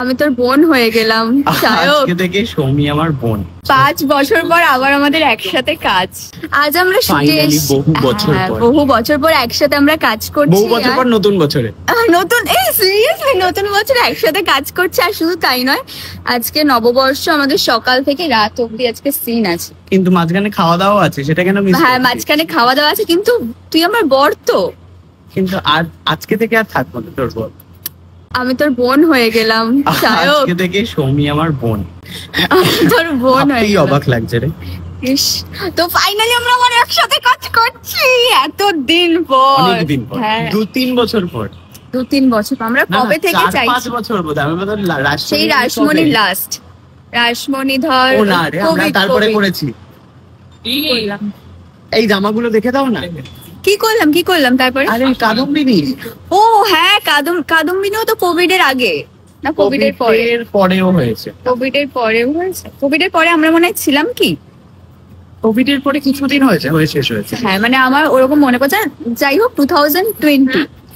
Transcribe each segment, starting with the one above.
আমি তোর বোন হয়ে গেলাম। আজকে থেকে সৌমি আমার বোন। 5 বছর পর আবার আমাদের একসাথে কাজ। আজ আমরা Finally, বহু বছর পর একসাথে আমরা কাজ করছি। বহু বছর পর নতুন বছরে সিরিয়াসলি নতুন বছরে একসাথে কাজ করছি। আর শুধু তাই নয়, আজকে নববর্ষ, আমাদের সকাল থেকে রাত অব্দি আজকে সিন আছে। কিন্তু মাঝখানে খাওয়া দাওয়া আছে, সেটা কেন মিস? হ্যাঁ, মাঝখানে খাওয়া দাওয়া আছে, কিন্তু তুই আমার বর তো। কিন্তু আর আজকে থেকে আর থাকবো না তোর বর। আমি তোর বোন হয়ে গেলাম। আজকে থেকে সৌমি আমার বোন। তোর বোন হয়ে গেলাম। অবাক লাগছে রে। ইস, তো ফাইনালি আমরা আবার একসাথে কাজ করছি এতদিন পর। অনেকদিন পর, হ্যাঁ, 2-3 বছর পর। 2-3 বছর আমরা কবে থেকে চাইছি? 4-5 বছর বোধ হয়। আমি বোধ হয় সেই রাসমণি লাস্ট, রাসমণি ধর ও না রে, আমরা তারপরে করেছি। এই জামাগুলো দেখে দাও না। কি করলাম তারপরে? আরে কাদম্বিনী। ও হ্যাঁ, কাদম্বিনীও তো কোভিড এর আগে না কোভিড এর পরেও হয়েছে। কোভিড এর পরেও হয়েছে। কোভিড এর পরে আমরা মনে হয় ছিলাম কি? কোভিড এর পরে কিছুদিন হয়েছে, শেষ হয়েছে। হ্যাঁ, মানে আমার ওরকম মনে পড়ছে। যাই হোক, 2020।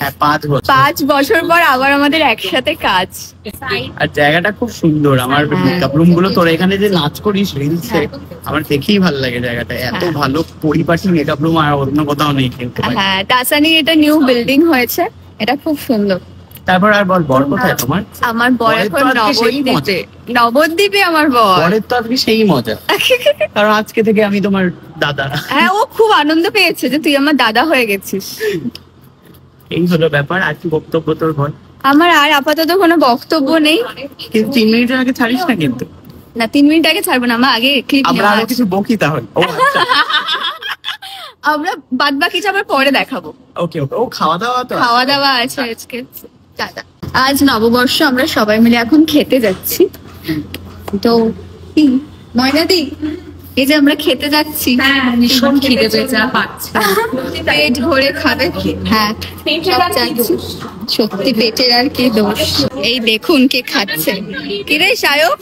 হ্যাঁ, 5 বছর। 5 বছর পর আবার আমাদের একসাথে কাজ। আর জায়গাটা খুব সুন্দর। আমার মেকআপ রুম গুলো, তোরা এখানে যে নাচ করিস রিলসে, আমার দেখেই ভালো লাগে জায়গাটা। এত ভালো পরিপাটি মেকআপ রুম আর অন্য কোথাও নেই কিন্তু। হ্যাঁ, টাসানি এটা নিউ বিল্ডিং হয়েছে, এটা খুব সুন্দর। তারপর আর বর কোথায় তোমার? আমার বর এখন নবদ্বীপে। আমার বরের তো আজকে সেই মজা, কারণ আজকে থেকে আমি তোমার দাদা। হ্যাঁ, ও খুব আনন্দ পেয়েছে যে তুই আমার দাদা হয়ে গেছিস। এই হলো ব্যাপার। আর কি বক্তব্য তোর বল? আমার আর আপাতত কোনো বক্তব্য নেই। কিন্তু 3 মিনিটের আগে ছাড়িস না কিন্তু। না, 3 মিনিট আগে ছাড়বো না, আমরা আগে ক্লিপ আমরা আরো কিছু বকি তাহলে। আমরা বাদ বাকি আবার পরে দেখাবো। ওকে। ও খাওয়া দাওয়া আছে আজকে। দাদা, আজ নববর্ষ, আমরা সবাই মিলে এখন খেতে যাচ্ছি। তো কি ময়নাদি, এই যে আমরা খেতে যাচ্ছি, ভীষণ খিদে পেয়েছে, পেট ভরে খাবে। হ্যাঁ, সত্যি পেটের আর কি দোষ। এই দেখুন কে খাচ্ছে। কি রে সায়ক?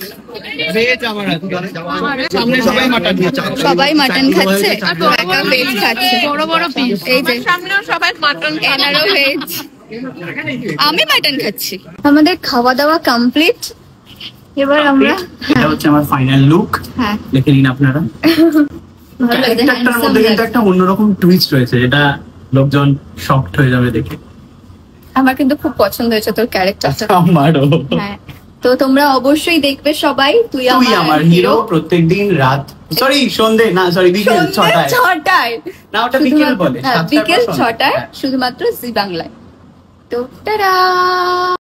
সবাই মাটন খাচ্ছে, একা ভেজ খাচ্ছে। বড় বড় পিস। এই যে সামনেও সবাই মাটন, এনারও ভেজ, আমি মাটন খাচ্ছি। আমাদের খাওয়া দাওয়া কমপ্লিট। এবার আমরা, এটা হচ্ছে আমার ফাইনাল লুক। হ্যাঁ, দেখে নিন আপনারা। ক্যারেক্টারটার মধ্যে কিন্তু একটা অন্যরকম টুইস্ট রয়েছে, যেটা লোকজন শকড হয়ে যাবে দেখে। আমার কিন্তু খুব পছন্দ হয়েছে তোর ক্যারেক্টারটা। আমারও। হ্যাঁ, তো তোমরা অবশ্যই দেখবে সবাই। তুই আমার হিরো। প্রত্যেকদিন রাত, সন্ধ্যে না, বিকেল 6টায়। না, ওটা বিকেল বলে। বিকেল 6টায় শুধুমাত্র জি বাংলায়। তো টাটা।